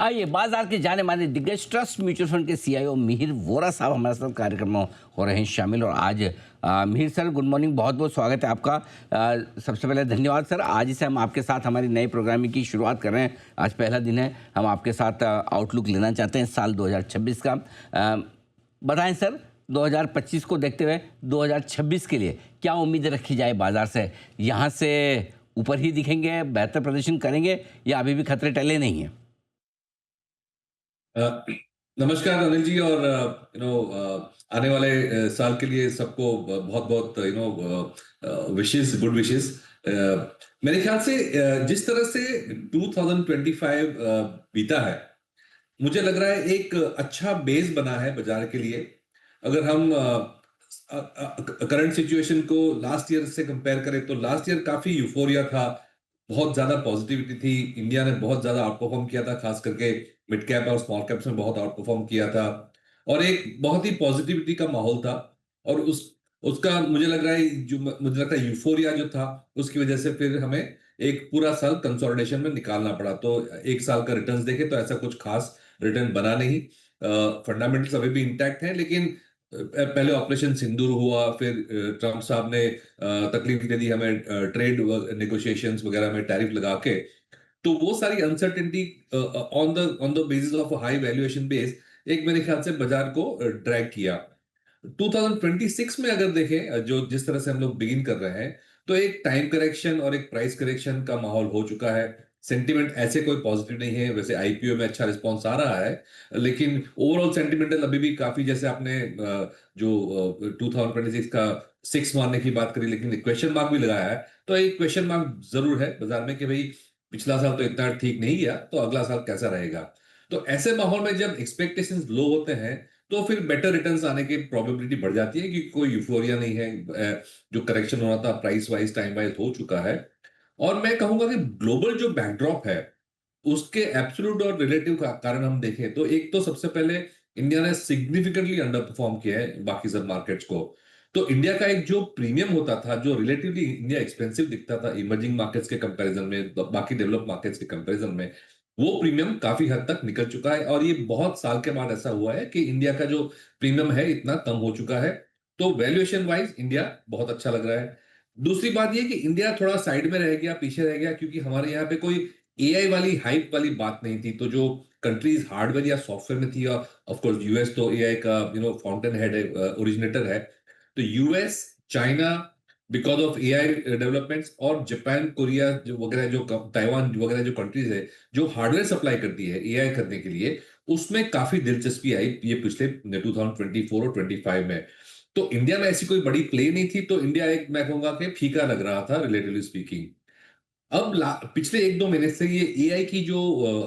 आइए बाजार के जाने माने दिग्गज ट्रस्ट म्यूचुअल फंड के सीईओ मिहिर वोरा साहब हमारे साथ कार्यक्रम में हो रहे हैं शामिल। और आज मिहिर सर, गुड मॉर्निंग, बहुत बहुत स्वागत है आपका। सबसे पहले धन्यवाद सर। आज से हम आपके साथ हमारी नई प्रोग्रामिंग की शुरुआत कर रहे हैं। आज पहला दिन है, हम आपके साथ आउटलुक लेना चाहते हैं साल 2026 का। बताएं सर, 2025 को देखते हुए 2026 के लिए क्या उम्मीद रखी जाए बाजार से? यहाँ से ऊपर ही दिखेंगे, बेहतर प्रदर्शन करेंगे या अभी भी खतरे टले नहीं हैं? अ, नमस्कार अनिल जी। और आने वाले साल के लिए सबको बहुत बहुत विशेस, गुड विशेस। मेरे ख्याल से जिस तरह से 2025 बीता है, मुझे लग रहा है एक अच्छा बेस बना है बाजार के लिए। अगर हम करंट सिचुएशन को लास्ट ईयर से कंपेयर करें तो लास्ट ईयर काफी यूफोरिया था, बहुत ज्यादा पॉजिटिविटी थी। इंडिया ने बहुत ज्यादा आउट परफॉर्म किया था, खास करके मिड कैप और स्मॉल कैप्स में बहुत आउट परफॉर्म किया था और एक बहुत ही पॉजिटिविटी का माहौल था। और उसका मुझे लग रहा है, मुझे लगता है यूफोरिया जो था उसकी वजह से फिर हमें एक पूरा साल कंसोलिडेशन में निकालना पड़ा। तो एक साल का रिटर्न्स देखे तो ऐसा कुछ खास रिटर्न बना नहीं। फंडामेंटल्स अभी भी इंटैक्ट हैं, लेकिन पहले ऑपरेशन सिंदूर हुआ, फिर ट्रम्प साहब ने तकलीफ दे दी हमें ट्रेड नेगोशिएशंस वगैरह में टैरिफ लगा के। तो वो सारी uncertainty on the basis of high valuation base एक मेरे ख्याल से बाजार को ड्रैग किया। 2026 में अगर देखें, जो जिस तरह से हम लोग बिगिन कर रहे हैं, तो एक टाइम करेक्शन और एक प्राइस करेक्शन का माहौल हो चुका है। सेंटिमेंट ऐसे कोई पॉजिटिव नहीं है। वैसे आईपीओ में अच्छा रिस्पांस आ रहा है, लेकिन ओवरऑल सेंटिमेंटल अभी भी काफी, जैसे आपने जो 2026 का सिक्स मारने की बात करी, लेकिन क्वेश्चन मार्क भी लगाया है। तो एक क्वेश्चन मार्क जरूर है बाजार में कि भाई पिछला साल तो इतना ठीक नहीं गया, तो अगला साल कैसा रहेगा। तो ऐसे माहौल में जब एक्सपेक्टेशंस लो होते हैं तो फिर बेटर रिटर्न्स आने की प्रोबेबिलिटी बढ़ जाती है, क्योंकि कोई यूफोरिया नहीं है। जो करेक्शन होना था प्राइस वाइज, टाइम वाइज हो चुका है। और मैं कहूंगा कि ग्लोबल जो बैकड्रॉप है उसके एब्सोल्यूट और रिलेटिव का कारण हम देखें तो एक तो सबसे पहले इंडिया ने सिग्निफिकेंटली अंडर परफॉर्म किया है बाकी सब मार्केट्स को। तो इंडिया का एक जो प्रीमियम होता था, जो रिलेटिवली इंडिया एक्सपेंसिव दिखता था इमर्जिंग मार्केट्स के कंपैरिजन में, बाकी डेवलप मार्केट्स के कंपैरिजन में, वो प्रीमियम काफी हद तक निकल चुका है। और ये बहुत साल के बाद ऐसा हुआ है कि इंडिया का जो प्रीमियम है इतना कम हो चुका है। तो वैल्यूएशन वाइज इंडिया बहुत अच्छा लग रहा है। दूसरी बात ये कि इंडिया थोड़ा साइड में रह गया, पीछे रह गया, क्योंकि हमारे यहाँ पे कोई एआई वाली हाइप वाली बात नहीं थी। तो जो कंट्रीज हार्डवेयर या सॉफ्टवेयर में थी, ऑफ कोर्स यूएस तो एआई का फाउंटेन हेड है, ओरिजिनेटर है। तो US, China, because of AI developments, और जापान, कोरिया जो वगैरह, जो ताइवान वगैरह जो कंट्रीज है जो हार्डवेयर सप्लाई करती है एआई करने के लिए, उसमें काफी दिलचस्पी आई ये पिछले 2024 और 25 में। तो इंडिया में ऐसी कोई बड़ी प्ले नहीं थी, तो इंडिया एक, मैं कहूंगा कि फीका लग रहा था रिलेटिवली स्पीकिंग। अब पिछले एक दो महीने से ये एआई की जो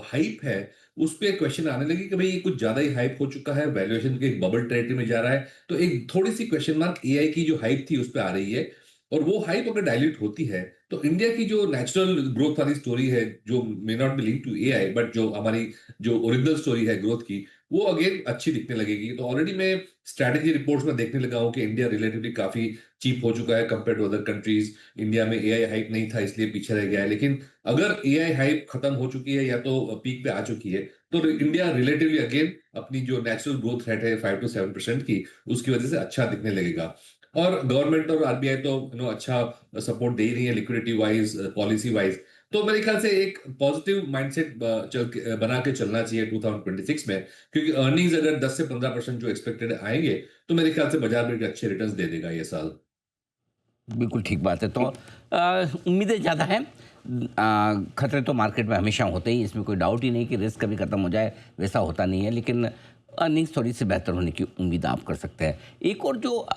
हाइप है उस पे क्वेश्चन आने लगी कि भाई ये कुछ ज्यादा ही हाइप हो चुका है, वैल्यूएशन के एक बबल टेरिटरी में जा रहा है। तो एक थोड़ी सी क्वेश्चन मार्क एआई की जो हाइप थी उस पे आ रही है। और वो हाइप अगर डाइल्यूट होती है तो इंडिया की जो नेचुरल ग्रोथ वाली स्टोरी है, जो may not be link to AI, but जो हमारी जो ओरिजिनल स्टोरी है ग्रोथ की, वो अगेन अच्छी दिखने लगेगी। तो ऑलरेडी मैं स्ट्रैटेजी रिपोर्ट्स में देखने लगा हूं कि इंडिया रिलेटिवली काफी चीप हो चुका है compare to other countries. India में एआई हाइप नहीं था इसलिए पीछे रह गया है, लेकिन अगर एआई हाइप खत्म हो चुकी है या तो पीक पे आ चुकी है, तो इंडिया रिलेटिवली अगेन अपनी जो नेचुरल ग्रोथ रेट है 5 to 7% की, उसकी वजह से अच्छा दिखने लगेगा। और गवर्नमेंट और आरबीआई तो अच्छा सपोर्ट दे ही रही है लिक्विडिटी वाइज, पॉलिसी वाइज। तो मेरे ख्याल से एक पॉजिटिव माइंडसेट बना के चलना चाहिए 2026 में, क्योंकि अर्निंग्स अगर 10 से 15% जो एक्सपेक्टेड आएंगे, तो मेरे ख्याल से बाजार में एक अच्छे रिटर्न्स दे देगा ये साल। बिल्कुल ठीक बात है। तो उम्मीदें ज़्यादा हैं। खतरे तो मार्केट में हमेशा होते ही, इसमें कोई डाउट ही नहीं कि रिस्क कभी ख़त्म हो जाए, वैसा होता नहीं है। लेकिन अर्निंग्स थोड़ी सी बेहतर होने की उम्मीद आप कर सकते हैं। एक और जो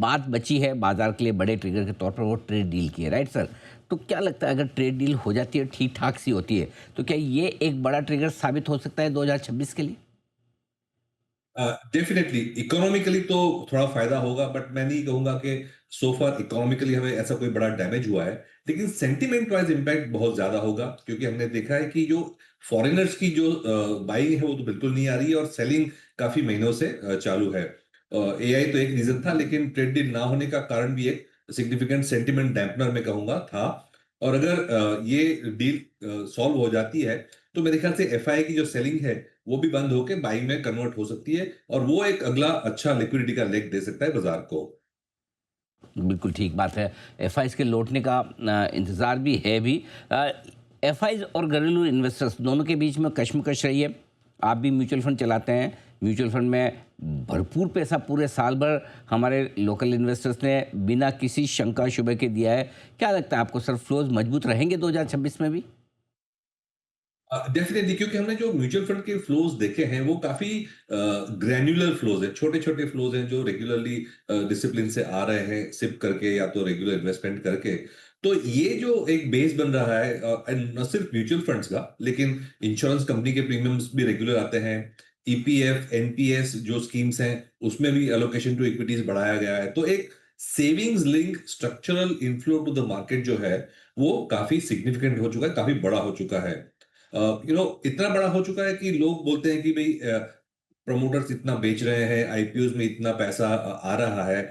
बात बची है बाजार के लिए बड़े ट्रिगर के तौर पर, वो ट्रेड डील की है, राइट सर? तो क्या लगता है, अगर ट्रेड डील हो जाती है, ठीक ठाक सी होती है, तो क्या ये एक बड़ा ट्रिगर साबित हो सकता है 2026 के लिए? डेफिनेटली इकोनॉमिकली तो थोड़ा फायदा होगा, बट मैं नहीं कहूंगा कि सो फार इकोनॉमिकली हमें ऐसा कोई बड़ा डैमेज हुआ है। लेकिन सेंटिमेंट वाइज इम्पैक्ट बहुत ज्यादा होगा, क्योंकि हमने देखा है कि जो फॉरेनर्स की जो बाइंग है वो तो बिल्कुल नहीं आ रही है, और सेलिंग काफी महीनों से चालू है। एआई तो एक रीजन था, लेकिन ट्रेड डील ना होने का कारण भी एक सिग्निफिकेंट सेंटिमेंट डैम्पनर में कहूंगा था। और अगर ये डील सॉल्व हो जाती है, तो मेरे ख्याल से एफआई की जो सेलिंग है वो भी बंद होकर बाइंग में कन्वर्ट हो सकती है और वो एक अगला अच्छा लिक्विडिटी का लेग दे सकता है बाजार को। बिल्कुल ठीक बात है। एफआईज़ के लौटने का इंतज़ार भी है भी। एफआईज़ और घरेलू इन्वेस्टर्स दोनों के बीच में कशमकश रही है। आप भी म्यूचुअल फंड चलाते हैं। म्यूचुअल फंड में भरपूर पैसा पूरे साल भर हमारे लोकल इन्वेस्टर्स ने बिना किसी शंका शुबे के दिया है। क्या लगता है आपको सर, फ्लोज़ मजबूत रहेंगे 2026 में भी? डेफिनेटली, क्योंकि हमने जो म्यूचुअल फंड के फ्लोज देखे हैं वो काफी ग्रैन्युलर फ्लोज हैं, छोटे छोटे फ्लोज हैं जो रेगुलरली डिसिप्लिन से आ रहे हैं, सिप करके या तो रेगुलर इन्वेस्टमेंट करके। तो ये जो एक बेस बन रहा है, न सिर्फ म्यूचुअल फंड्स का, लेकिन इंश्योरेंस कंपनी के प्रीमियम्स भी रेगुलर आते हैं। ईपीएफ एनपीएस जो स्कीम्स हैं उसमें भी एलोकेशन टू इक्विटीज बढ़ाया गया है। तो एक savings link structural inflow to the market जो है वो काफी सिग्निफिकेंट हो चुका है, काफी बड़ा हो चुका है। इतना बड़ा हो चुका है कि लोग बोलते हैं कि भाई प्रमोटर्स इतना बेच रहे हैं, आईपीओ में इतना पैसा आ रहा है,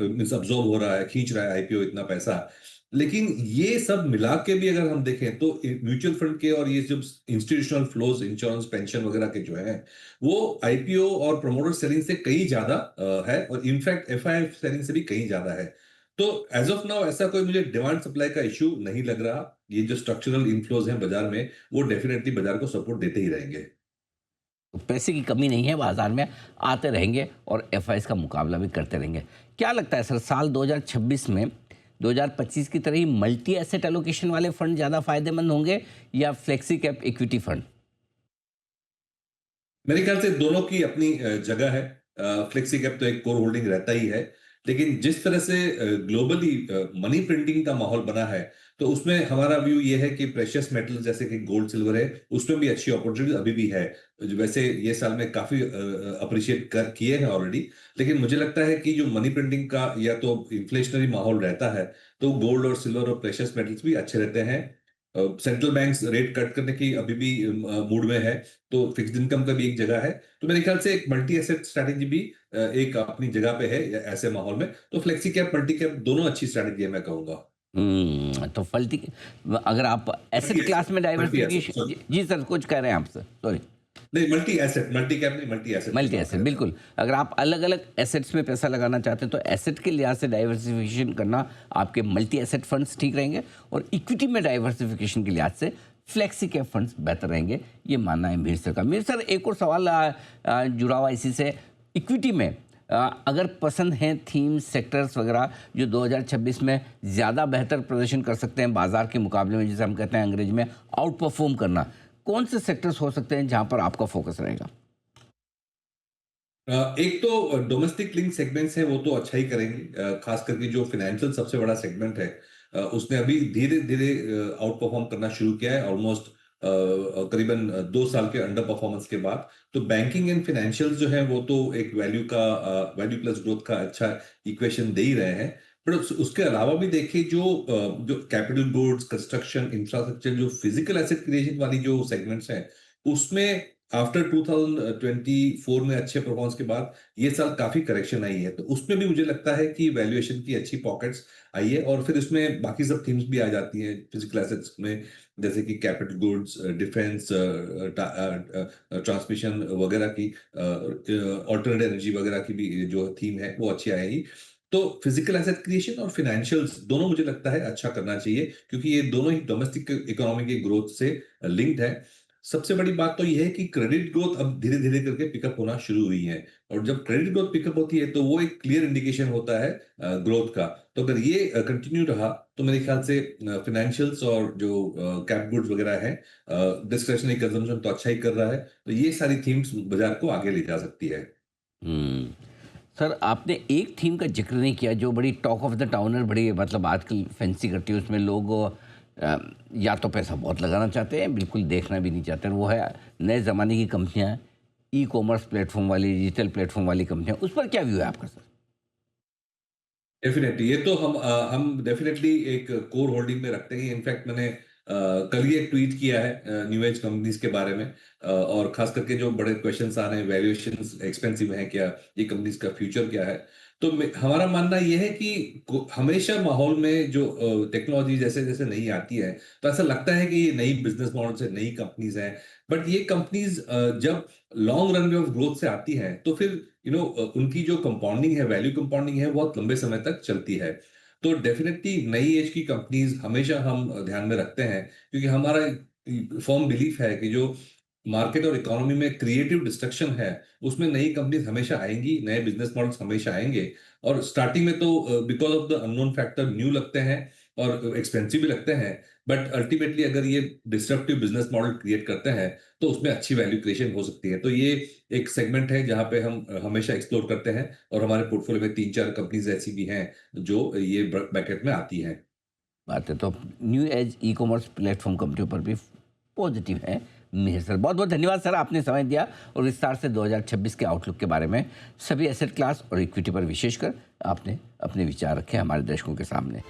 मींस अब्सॉर्ब हो रहा है, खींच रहा है आईपीओ इतना पैसा। लेकिन ये सब मिला के भी अगर हम देखें तो म्यूचुअल फंड के और ये जो इंस्टीट्यूशनल फ्लोज, इंश्योरेंस, पेंशन वगैरह के जो है वो आईपीओ और प्रमोटर सेलिंग से कहीं ज्यादा है, और इनफैक्ट एफआईआई सेलिंग से भी कहीं ज्यादा है। तो एज ऑफ नाउ ऐसा कोई मुझे डिमांड सप्लाई का इश्यू नहीं लग रहा। ये जो स्ट्रक्चरल इनफ्लोज हैं बाजार में वो डेफिनेटली बाजार को सपोर्ट देते ही रहेंगे। तो पैसे की कमी नहीं है बाज़ार में, आते रहेंगे और एफआईज़ का मुकाबला भी करते रहेंगे। क्या लगता है सर, साल 2026 में 2025 की तरह ही मल्टी एसेट एलोकेशन वाले फंड ज़्यादा फायदेमंद होंगे या फ्लेक्सी कैप इक्विटी फंड? मेरे ख्याल से दोनों की अपनी जगह है। फ्लेक्सी कैप तो एक कोर होल्डिंग रहता ही है, लेकिन जिस तरह से ग्लोबली मनी प्रिंटिंग का माहौल बना है तो उसमें हमारा व्यू ये है कि प्रेशियस मेटल जैसे कि गोल्ड सिल्वर है उसमें भी अच्छी अपॉर्चुनिटी अभी भी है। वैसे ये साल में काफी अप्रिशिएट कर किए हैं ऑलरेडी, लेकिन मुझे लगता है कि जो मनी प्रिंटिंग का या तो इन्फ्लेशनरी माहौल रहता है तो गोल्ड और सिल्वर और प्रेशियस मेटल्स भी अच्छे रहते हैं। सेंट्रल बैंक्स रेट कट करने की अभी भी मूड में है, तो फिक्स्ड इनकम का भी एक जगह है। तो मेरे ख्याल से एक मल्टी एसेट स्ट्रैटेजी भी एक अपनी जगह पे है ऐसे माहौल में। तो फ्लेक्सी कैप मल्टी कैप दोनों अच्छी स्ट्रैटेजी है मैं कहूंगा। तो फल्टी अगर आप मल्टी एसेट क्लास में asset, multi asset, diversification, sorry. जी सर कुछ कह रहे हैं आप सर, सॉरी। नहीं, मल्टी एसेट, मल्टी कैप नहीं, मल्टी एसेट की मल्टी बात एसेट, कर रहा था बिल्कुल। अगर आप अलग-अलग एसेट्स में पैसा लगाना चाहते हैं तो एसेट के लिहाज से डाइवर्सिफिकेशन करना आपके मल्टी एसेट फंड्स ठीक रहेंगे, और इक्विटी में डाइवर्सिफिकेशन के लिहाज से फ्लेक्सी कैप फंड्स बेहतर रहेंगे, ये मानना है मीर सर का। मीर सर, एक और सवाल जुड़ा हुआ इसी से। इक्विटी में अगर पसंद हैं थीम सेक्टर्स वगैरह जो 2026 में ज़्यादा बेहतर प्रदर्शन कर सकते हैं बाजार के मुकाबले में, जिसे हम कहते हैं अंग्रेजी में आउट परफॉर्म करना, कौन से सेक्टर्स हो सकते हैं जहां पर आपका फोकस रहेगा? एक तो डोमेस्टिक लिंक सेगमेंट्स हैं वो तो अच्छा ही करेंगे, खास करके जो फाइनेंशियल सबसे बड़ा सेगमेंट है उसने अभी धीरे धीरे आउट परफॉर्म करना शुरू किया है, ऑलमोस्ट करीबन 2 साल के अंडर परफॉर्मेंस के बाद। तो बैंकिंग एंड फाइनेंशियल्स जो है वो तो एक वैल्यू प्लस ग्रोथ का अच्छा इक्वेशन दे ही रहे हैं। पर उसके अलावा भी देखिए जो कैपिटल गुड्स, कंस्ट्रक्शन, इंफ्रास्ट्रक्चर, जो फिजिकल एसेट क्रिएशन वाली जो सेगमेंट्स हैं उसमें आफ्टर 2024 में अच्छे परफॉर्मेंस के बाद ये साल काफी करेक्शन आई है, तो उसमें भी मुझे लगता है कि वैल्यूएशन की अच्छी पॉकेट्स आई है, और फिर इसमें बाकी सब थीम्स भी आ जाती हैं फिजिकल एसेट्स में, जैसे कि कैपिटल गुड्स, डिफेंस, ट्रांसमिशन वगैरह की, ऑल्टरनेट एनर्जी वगैरह की भी जो थीम है वो अच्छी आएगी। तो फिजिकल एसेट क्रिएशन और फाइनेंशियल्स दोनों मुझे लगता है अच्छा करना चाहिए, क्योंकि ये दोनों ही डोमेस्टिक इकोनॉमी के ग्रोथ से लिंक्ड है। सबसे बड़ी बात तो यह है कि क्रेडिट ग्रोथ अब धीरे धीरे करके पिकअप होना शुरू हुई है, और जब क्रेडिट ग्रोथ पिकअप होती है तो वो एक क्लियर इंडिकेशन होता है ग्रोथ का। तो अगर ये कंटिन्यू रहा तो मेरे ख्याल से फाइनेंशियल्स और जो कैप गुड्स वगैरह है, डिस्क्रिशनरी कंजम्पशन तो अच्छा ही कर रहा है, तो ये सारी थीम्स बाजार को आगे ले जा सकती है। हम्म। सर, आपने एक थीम का जिक्र नहीं किया जो बड़ी टॉक ऑफ द टाउन है, बड़ी मतलब आजकल फैंसी करती है, उसमें लोग या तो पैसा बहुत लगाना चाहते हैं, बिल्कुल देखना भी नहीं चाहते, और वो है नए ज़माने की कंपनियां, ई कॉमर्स प्लेटफॉर्म वाली, डिजिटल प्लेटफॉर्म वाली कंपनियां। उस पर क्या व्यू है आपका सर? डेफिनेटली, ये तो हम डेफिनेटली एक कोर होल्डिंग में रखते हैं। इनफैक्ट मैंने कल ही एक ट्वीट किया है न्यू एज कंपनीज के बारे में, और खास करके जो बड़े क्वेश्चंस आ रहे हैं, वैल्यूएशंस एक्सपेंसिव हैं क्या, ये कंपनीज का फ्यूचर क्या है। तो हमारा मानना यह है कि हमेशा माहौल में जो टेक्नोलॉजी जैसे जैसे नई आती है तो ऐसा लगता है कि ये नई बिजनेस मॉडल से नई कंपनीज हैं, बट ये कंपनीज जब लॉन्ग रन में ऑफ ग्रोथ से आती हैं तो फिर उनकी जो कंपाउंडिंग है, वैल्यू कंपाउंडिंग है, बहुत लंबे समय तक चलती है। तो डेफिनेटली नई एज की कंपनीज हमेशा हम ध्यान में रखते हैं, क्योंकि हमारा फर्म बिलीफ है कि जो मार्केट और इकोनॉमी में क्रिएटिव डिस्ट्रक्शन है, उसमें नई कंपनीज हमेशा आएंगी, नए बिजनेस मॉडल्स हमेशा आएंगे। और स्टार्टिंग में तो because of the unknown factor new लगते हैं और एक्सपेंसिव भी लगते हैं, बट अल्टीमेटली अगर ये डिस्ट्रप्टिव बिजनेस मॉडल क्रिएट करते हैं तो उसमें अच्छी वैल्यू क्रिएशन हो सकती है। तो ये एक सेगमेंट है जहां पे हम हमेशा एक्सप्लोर करते हैं, और हमारे पोर्टफोलियो में 3-4 कंपनीज ऐसी भी हैं जो ये ब्रैकेट में आती हैं। बात है तो new age e commerce platform कंपनियों पर भी पॉजिटिव है मिहिर सर। बहुत बहुत धन्यवाद सर, आपने समय दिया और विस्तार से 2026 के आउटलुक के बारे में, सभी एसेट क्लास और इक्विटी पर विशेषकर आपने अपने विचार रखे हमारे दर्शकों के सामने।